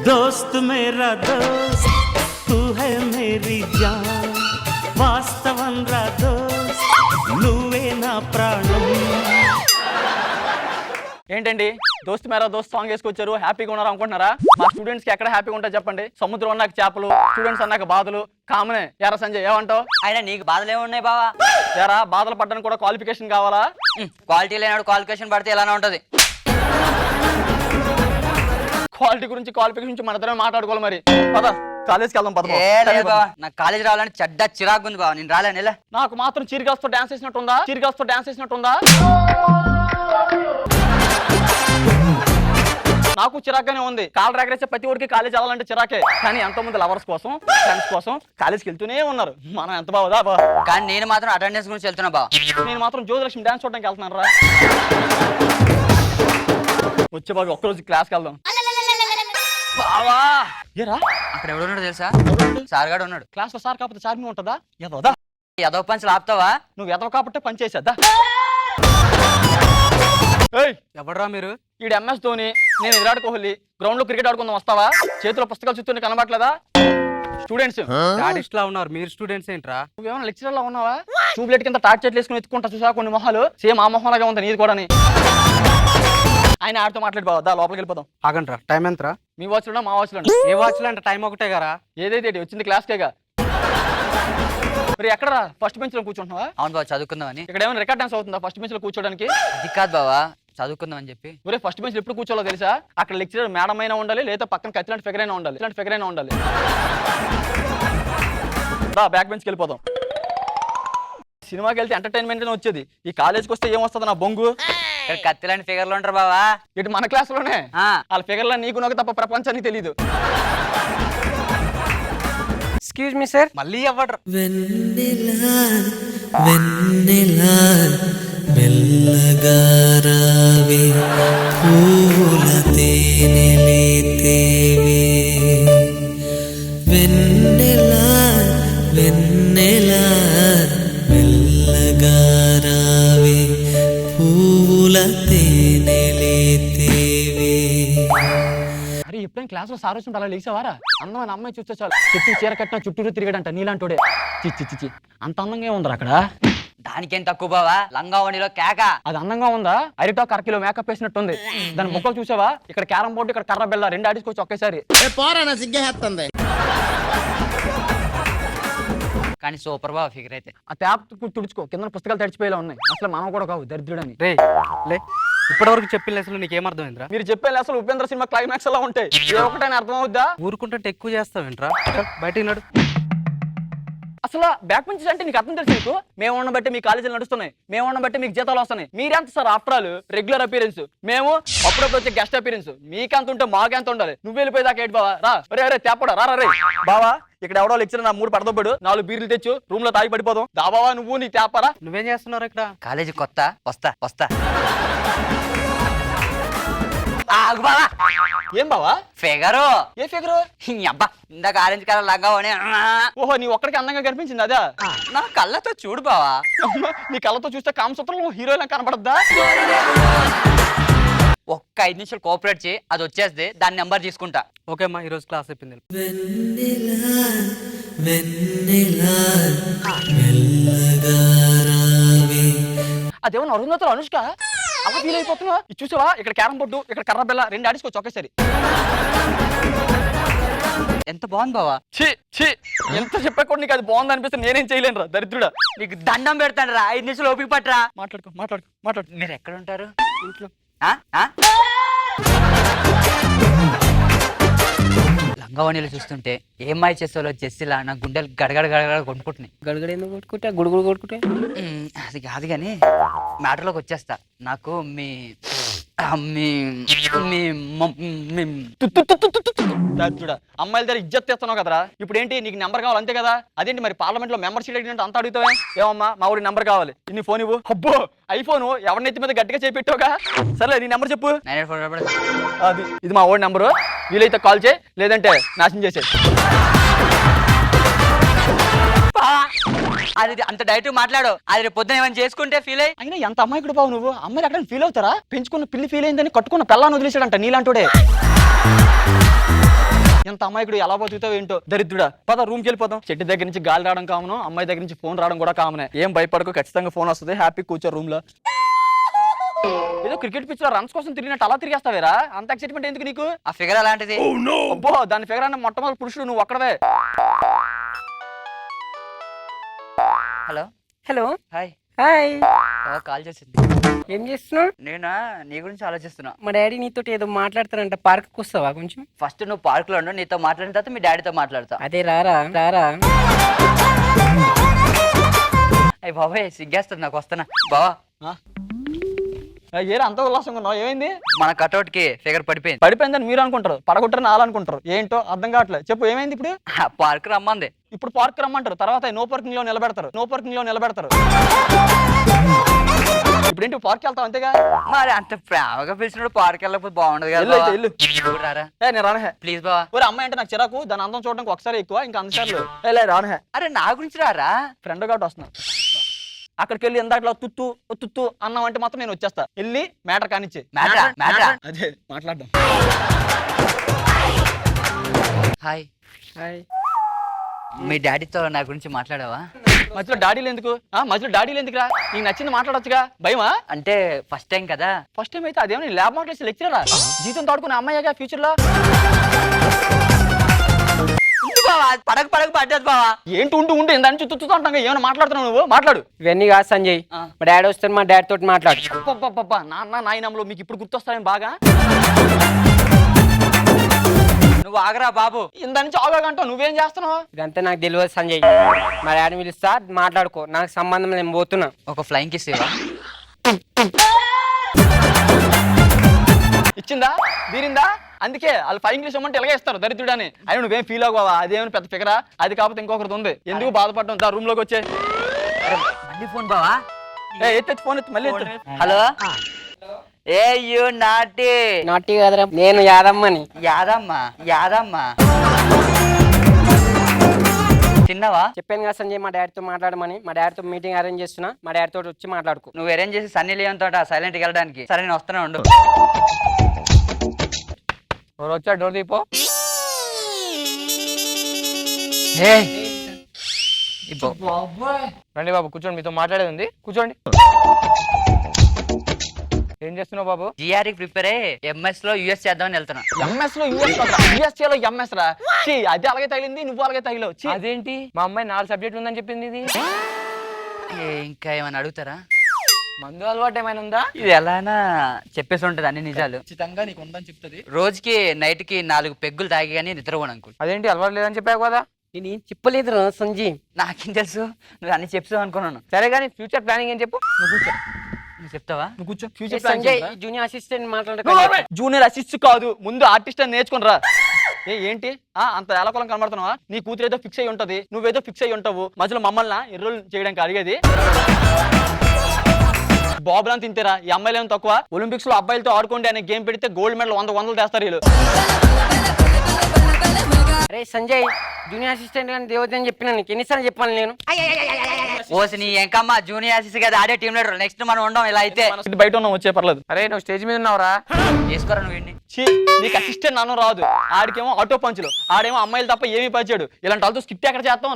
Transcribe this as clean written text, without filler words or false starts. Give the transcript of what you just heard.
दोस्त मेरा दोस्त तू है मेरी जान వాస్తవం రా దోస్త్ నువ్వే నా ప్రాణం. ఏంటండి దోస్త్ మేరా దోస్త్ సాంగ్ వేసుకొచ్చారు, హ్యాపీగా ఉన్నారు అనుకుంటున్నారా? మా స్టూడెంట్స్ కి ఎక్కడ హ్యాపీగా ఉంటారు చెప్పండి? సముద్రం అన్నాక చేపలు, స్టూడెంట్స్ అన్నాక బాధలు కామనే. ఎరా సంజయ్ ఏమంటావు? అయినా నీకు బాధలు ఏమున్నాయి బావా? ఎరా బాధలు పడ్డానికి కూడా క్వాలిఫికేషన్ కావాలా? క్వాలిటీ లేనాడు క్వాలిఫికేషన్ పడితే ఎలానే ఉంటది. క్వాలిటీ గురించి క్వాలిఫికేషన్ గురించి మన ఇద్దరం మాట్లాడుకోవాలి. మరి పద కాలేజ్కి వెళ్దాం. పద బావా, నాకు కాలేజ్ రావాలని చెడ్డ చిరాకు ఉంది బావా, నేను రాలేను. నాకు మాత్రం చీరిగాస్తో డాన్స్ చేసినట్టుందా? చీరిగాస్తో డాన్స్ చేసినట్టుందా? నాకు చిరాగ్గానే ఉంది. కాలు రాగరేసే ప్రతి ఒడికి కాలేజ్ వెళ్ళాలంటే చిరాకే. కానీ ఎంతో మంది లవర్స్ కోసం, ఫ్రెండ్స్ కోసం కాలేజ్కి వెళ్తూనే ఉన్నారు. మనం ఎంత బాగుదా బా. కానీ నేను మాత్రం అటెండెన్స్ గురించి వెళ్తున్నా బావా. నేను మాత్రం జ్యోతిలక్ష్మి డాన్స్ చూడడానికి వెళ్తున్నాను రా. వచ్చే బాబు ఒక్కరోజు క్లాస్కి వెళ్దాం. బావా ఏరా అక్కడ ఎవడున్నాడు తెలుసా? సార్ గాడు ఉన్నాడు. క్లాస్ లో సార్ కాకపోతే సార్ మీద ఉంటుందా? ఎదవదా ఎదవ పంచులు ఆపుతావా? నువ్వు ఎదవ కాబట్టి పని చేసేద్దా? ఎవడరా మీరు? ఈడు ఎంఎస్ ధోని, నేను విరాట్ కోహ్లీ. గ్రౌండ్ లో క్రికెట్ ఆడుకుందాం వస్తావా? చేతిలో పుస్తకాలు చూస్తూనే కనబడలేదా? స్టూడెంట్స్ స్టాటిస్ట్ లా ఉన్నారు మీరు, స్టూడెంట్స్ ఏంట్రా? నువ్వేమైనా లెక్చరర్ లా ఉన్నావా? ట్యూబ్లైట్ కింద టార్చ్ చెట్లు వేసుకుని ఎత్తుకుంటా చూసా కొన్ని మొహాలు సేమ్ ఆ మొహం లాగా ఉంది నీది కూడా. ఆయన ఆడితో మాట్లాడి బావద్దా, లోపలికి వెళ్ళిపోదాం. ఆగండ్రా, టైం ఎంతరా? మీ వాచ్లో మా వాచ్లో ఏ వాచ్లో అంటే టైం ఒకటే కదా. ఏదైతే వచ్చింది క్లాస్కేగా. మరి ఎక్కడరా? ఫస్ట్ బెంచ్ లో కూర్చుంటున్నావా? అవును బావ, చదువుకుందామని. ఇక్కడ ఏమైనా రికార్డ్ డాన్స్ అవుతుందా ఫస్ట్ బెంచ్ లో కూర్చోడానికి? అది కాదు బావా, చదువుకుందాం అని చెప్పి. ఒరే ఫస్ట్ బెంచ్ ఎప్పుడు కూర్చోలో తెలుసా? అక్కడ లెక్చరర్ మేడం అయినా ఉండాలి, లేదా పక్కన కత్తిలాంటి ఫిగర్ అయినా ఉండాలి. ఇలాంటి ఫిగర్ అయినా ఉండాలి. బ్యాక్ బెంచ్కి వెళ్ళిపోదాం. సినిమాకి వెళ్తే ఎంటర్టైన్మెంట్ వచ్చేది. ఈ కాలేజ్కి వస్తే ఏమొస్తుంది నా బొంగు? ఇక్కడ కత్తిలాంటి ఫిగర్లు ఉంటారు బావా. ఇటు మన క్లాస్ లోనే వాళ్ళ ఫిగర్లో నీకు నాకు తప్ప ప్రపంచానికి తెలీదు. ఎక్స్క్యూజ్ మీ సార్, మళ్ళీ ఎవడ్రా? వెన్నెలా వెన్నెలా మెల్లగా రావే పూల తేనెలే తేవే. వెన్నెలా వెన్నెలా మెల్లగా రావే పూల తేనెలే తేవే. అరే ఎప్పుడైనా క్లాస్ లో సార్ వచ్చి అలా లేచావారా? అందమైన అమ్మాయి చూస్తే చాలు చుట్టూ చీర కట్టిన చుట్టూరు తిరిగాడంట నీలాంటోడే. చిచ్చి చిచ్చి అంత అందంగా ఉందిరా అక్కడ. దానికేం తక్కువ బావా, లంగా ఓణిలో కేక. అది అందంగా ఉందా? అరిటో కరకిలో మేకప్ వేసినట్టుంది. దాని బొక్కలు చూసావా? ఇక్కడ క్యారం బోర్డు, ఇక్కడ కర్ర బెల్ల రెండు ఆడించుకోవచ్చు ఒకేసారి. కానీ సూపర్ బావా ఫిగర్ అయితే. ఆ ట్యాప్ తుడుచుకో, కింద పుస్తకాలు తడిచిపోయేలా ఉన్నాయి. అసలు మనం కూడా కావు దరిద్రుడని. రే లే, ఇప్పటివరకు చెప్పిన లెసన్లు నీకేమర్థమైందిరా? మీరు చెప్పే అసలు ఉపేంద్ర సినిమా క్లైమాక్స్ అలా ఉంటాయి. ఏ ఒకటైనా అర్థం అవుద్దా? ఊరుకుంటే ఎక్కువ చేస్తావేంట్రా? బయటికి నడు. అసలు బ్యాక్ బెంచెస్ అంటే నీకు అర్థం తెలుసు? నీకు మేము ఉన్న బట్టి మీ కాలేజీలు నడుస్తున్నాయి, మేము ఉన్న బట్టి మీకు జీతాలు వస్తున్నాయి. మీరెంత sir after all regular appearance, మేము అప్పుడప్పుడు వచ్చే గెస్ట్ అపీరెన్స్. మీకెంత ఉంటే మాకెంత ఉండాలి? నువ్వు వెళ్ళిపోయేదాకా ఏంటి బావా? రా రే తేపడా రా రే బావా. ఇక్కడ ఎవడో లెక్చర్ నా మూడు పడదోపాడు, 4 బీర్లు తెచ్చు రూమ్ లో తాగి పడిపోదాం. దాబావా నువ్వు నీ తేపరా. నువ్వేం చేస్తున్నారు ఇక్కడ? కాలేజీ కొత్త, వస్తా వస్తా. ఆగు బావా. ఏం బావా? ఫిగరు. ఏ ఫిగరు? అబ్బా ఇందాక ఆరెంజ్ కలర్ లంగా ఓణి. ఓహో నీ ఒక్కడికి అందంగా కనిపించింది అదా? నా కళ్ళతో చూడు బావా. నీ కళ్ళతో చూస్తే కామసూత్రంలో హీరోయిన్ కనపడద్దా? ఒక్క 5 నిమిషాలు కోఆపరేట్ చేయి, అది వచ్చేస్తే దాని నెంబర్ తీసుకుంటా. ఓకే అమ్మా, ఈరోజు క్లాస్ అయిపోయింది. వెన్నెలా వెన్నెలా మెల్లగా రావే. అదేమన్నా అరుంధతులు అనుష్క అవ ఫీల్ అయిపోతున్నా. ఇది చూసావా? ఇక్కడ క్యారం బోర్డు, ఇక్కడ కర్ర బెల్ల రెండు ఆడించుకోవచ్చు ఒకేసారి. ఎంత బాగుంది బావా. ఎంత చెప్పా కూడా నీకు అది బాగుంది అనిపిస్తే నేనేం చేయలేను రా దరిద్రుడా. నీకు దండం పెడతాను రా, 5 నిమిషాలు ఓపిక పట్టరా. మాట్లాడు. మీరు ఎక్కడ ఉంటారు? ఇంట్లో. లంగావణిలు చూస్తుంటే ఏమ్మాయి చేసేలో జెస్సిలా నా గుండెలు గడగడ గడగడ కొట్టుకుంటున్నాయి. గడగడ ఎందుకు కొట్టుకుంటా? గుడుగుడు కొట్టుకుంటే అది కాదు కానీ మ్యాటర్లోకి వచ్చేస్తా. నాకు మీ అమ్మాయిల దగ్గర ఇజ్జత్ తెస్తున్నావు కదరా. ఇప్పుడు ఏంటి నీకు నెంబర్ కావాలి అంతే కదా? అదేంటి మరి పార్లమెంట్ లో మెంబర్ సీట్ అడిగినట్టు అంత అడుగుతావే? ఏమమ్మా మా ఊరి నెంబర్ కావాలి, ఇన్ని ఫోన్ ఇవ్వు. అబ్బో ఐఫోన్ ఎవరినెత్తి మీద గట్టిగా చేపెట్టావుగా. సరే నీ నెంబర్ చెప్పు. అది ఇది మా ఓడి నెంబరు. వీలైతే కాల్ చేయి, లేదంటే నాశనం చేసే. అది అంత డైరెక్ట్ మాట్లాడు. అది రేపు పొద్దున ఏమైనా చేసుకుంటే ఫీల్ అయ్యి. అయినా ఎంత అమ్మాయికుడు బావు నువ్వు. అమ్మాయిలు ఎక్కడ ఫీల్ అవుతారా? పెంచుకున్న పిల్లి ఫీల్ అయిందని కట్టుకున్న పిల్లని వదిలేశాడంట నీలాంటోడే. ఎంత అమ్మాయికుడు ఎలా బతుకుతావు ఏంటో దరిద్రుడా. పద రూమ్కి వెళ్ళిపోతాం. చెట్టు దగ్గర నుంచి గాలి రావడం కామను, అమ్మాయి దగ్గర నుంచి ఫోన్ రావడం కూడా కామనే. ఏం భయపడకు, ఖచ్చితంగా ఫోన్ వస్తుంది. హ్యాపీ కూర్చో రూమ్ లో. ఏదో క్రికెట్ పిచ్ లో రన్స్ కోసం తిరిగినట్టు అలా తిరిగేస్తావేరా? అంత ఎక్సైట్మెంట్ ఎందుకు నీకు? ఆ ఫిగర్ అలాంటిది. అబ్బో దాని ఫిగర్ అన్న మొట్టమొదటి పురుషుడు నువ్వు ఒక్కడవే. Hello hello hi. Hi, call చేసింది. ఏం చేస్తున్నావు? నేనా నీ గురించి ఆలోచిస్తున్నా. మా డాడీ నీతో ఏదో మాట్లాడతారంట, పార్క్కి వస్తావా కొంచెం? ఫస్ట్ నువ్వు పార్క్ లో ఉండు, నీతో మాట్లాడిన తర్వాత మీ డాడీతో మాట్లాడతా. అదే రారా రారా. అయ్యి బాబాయ్ సిగ్గేస్తుంది నాకు, వస్తున్నా బావా. ఏరా అంత ఉల్లాసంగా ఉన్నావు, ఏమైంది? మన కటౌట్ కి ఫిగర్ పడిపోయింది. పడిపోయిందని మీరు అనుకుంటారు, పడగొట్టరని వాళ్ళు అనుకుంటారు. ఏంటో అర్థం కావట్లేదు. చెప్పు ఏమైంది ఇప్పుడు? పార్క్ రమ్మంది. ఇప్పుడు పార్క్ రమ్మంటారు, తర్వాత నో పార్కింగ్ లో నిలబెడతారు. నో పార్కింగ్ లో నిలబెడతారు. ఇప్పుడు ఏంటి పార్క్ వెళ్తావు అంతేగా? మరి అంత ప్రేమగా పిలిచినప్పుడు పార్క్ వెళ్ళకపోతే బాగుండదు కదా. వెళ్ళు అయితే వెళ్ళు. నువ్వు రారా నేను రానహే. ప్లీజ్ బావా. ఒరే అమ్మాయి అంటే నాకు చిరాకు, దాని అందం చూడడానికి ఒకసారి ఎక్కువ, ఇంకా అందుసార్లు రానహే. అరే నా గురించి రారా. ఫ్రెండ్ కాబట్టి వస్తున్నా. అక్కడికి వెళ్ళి ఎందాట్లో తుత్తు తుత్తు అన్నాం అంటే మాత్రం నేను వచ్చేస్తా. వెళ్ళి మ్యాటర్ కానిచ్చే. అదే మాట్లాడదాం. హాయ్. హాయ్. మీ డాడీతో నా గురించి మాట్లాడావా? మధ్యలో డాడీలు ఎందుకు? మధ్యలో డాడీలు ఎందుకురా? నీకు నచ్చింది మాట్లాడొచ్చుగా. భయమా? అంటే ఫస్ట్ టైం కదా. ఫస్ట్ టైం అయితే అదేమో ల్యాబ్ మాట్లాడేసి లెక్చరరా? జీతం తాడుకునే అమ్మాయిగా ఫ్యూచర్ లో. పడక పడ్డది బావా. ఏంటి ఉంటూ ఉంటూ ఇందాన్ని చుట్టూ అంటాం. ఏమైనా మాట్లాడుతున్నావు నువ్వు? మాట్లాడు. ఇవన్నీ కాదు సంజయ్, మా డాడీ వస్తారు, మా డాడీ తోటి మాట్లాడు. నాన్న నాయనమ్మలో మీకు ఇప్పుడు గుర్తొస్తాయని బాగా. నువ్వు ఆగరా బాబు. ఇందా నుంచి ఆగాగంటావు, నువ్వేం చేస్తున్నావు? ఇదంతా నాకు తెలియదు సంజయ్. మా డాడీ పిలుస్తా, మాట్లాడుకో, నాకు సంబంధం నేను పోతున్నా. ఒక ఫ్లైంగ్ కిస్ ఇవ్వా? ఇచ్చిందా? తీరిందా? అందుకే వాళ్ళు ఫైవ్ ఇంగ్లీష్ ఇవ్వమంటే ఇలాగే ఇస్తారు దరిద్రుడని. అయినా నువ్వేం ఫీల్ అవ్వవా? అదేమైనా పెద్ద ఫిగరా? అది కాకపోతే ఇంకొకరిది ఉంది. ఎందుకు బాధపడడం? దా రూమ్ లోకి వచ్చే. మళ్ళీ ఫోన్ బావా. ఎత్తి ఫోన్ ఎత్తి మళ్ళీ ఎత్తు. హలో. A you naughty. నాటి కదరా, నేను యాదమ్మని. యాదమ్మ తిన్నావా? చెప్పాను కదా సంజయ్, మా డాడీతో మాట్లాడమని. మా డాడీతో మీటింగ్ అరేంజ్ చేస్తున్నా, మా డాడీతో వచ్చి మాట్లాడుకో. నువ్వు అరేంజ్ చేసి సన్నీ లియోన్ తోట సైలెంట్ గా వెళ్ళడానికి. సరే నేను వస్తూనే ఉండు. ఎవరు వచ్చా? డోర్ తీపో. రండి బాబు కూర్చోండి, మీతో మాట్లాడేది ఉంది. కూర్చోండి. ఏం చేస్తున్నావు బాబు? జిఆర్ఈ ప్రిపేర్ అయ్యి ఎంఎస్ లో యూఎస్ చేద్దామని వెళ్తున్నా. ఎంఎస్ లో యూఎస్ఏ లో ఎంఎస్ రా. అది అలాగే తగిలింది, నువ్వు అలాగే తగిలావు. అదేంటి? మా అమ్మాయి 4 సబ్జెక్టులు ఉందని చెప్పింది. ఇది ఇంకా ఏమైనా అడుగుతారా? మందు అలవాటు ఏమైనా ఉందా? ఇది ఎలానా చెప్పేసి ఉంటది అన్ని నిజాలు. ఖచ్చితంగా నీకు ఉందని చెప్తుంది. రోజుకి నైట్ కి 4 పెగ్గులు తాగి కానీ నిద్రపోను అంకుల్. అదేంటి అలవాటు లేదని చెప్పావు కదా? నేను ఏం చెప్పలేదు రా సంజయ్. నాకేం తెలుసు, నువ్వు అన్ని చెప్తావు అనుకున్నాను. సరే కానీ ఫ్యూచర్ ప్లానింగ్ ఏం చెప్పు. నువ్వు కూర్చో. నువ్వు చెప్తావా? నువ్వు కూర్చో. ఫ్యూచర్ సంజయ్ జూనియర్ అసిస్టెంట్ మాట్లాడక. జూనియర్ అసిస్ట్ కాదు, ముందు ఆర్టిస్ట్ అని నేర్చుకుని రా. ఏంటి అంత ఏలకొలం కనబడుతున్నావా? నీ కూతురు ఏదో ఫిక్స్ అయ్యి ఉంటది, నువ్వేదో ఫిక్స్ అయ్యి ఉంటావు. మధ్యలో మమ్మల్ని ఎర్రోలు చేయడానికి అడిగేది. బాబులని తింటారా? ఈ అమ్మాయిలు ఏమో తక్కువ? ఒలింపిక్స్ లో అబ్బాయిలతో ఆడుకోండి అనే గేమ్ పెడితే గోల్డ్ మెడల్ 100 తెస్తారు వీళ్ళు. అరే సంజయ్, జూనియర్ అసిస్టెంట్ అని దేవత అని చెప్పినా నీకు ఎన్నిసార్లు చెప్పాను నేను? ఓసి నీ ఎంకమ్మా జూనియర్ అసిస్టెంట్ కదా, ఆడే టీమ్ లీడర్. నెక్స్ట్ మనం ఉండం ఇలా అయితే. బయట ఉన్నాం, వచ్చే పర్లేదు. అరే నువ్వు స్టేజ్ మీద ఉన్నావురా. చేసుకోరా నువ్వు ఇండి. నీకు అసిస్టెంట్ నాన్న రాదు. ఆడికేమో ఆటో పంచులు, ఆడేమో అమ్మాయిలు తప్ప ఏమీ పంచాడు. ఇలాంటి వాళ్ళతో స్కిట్ ఎక్కడ చేస్తాం.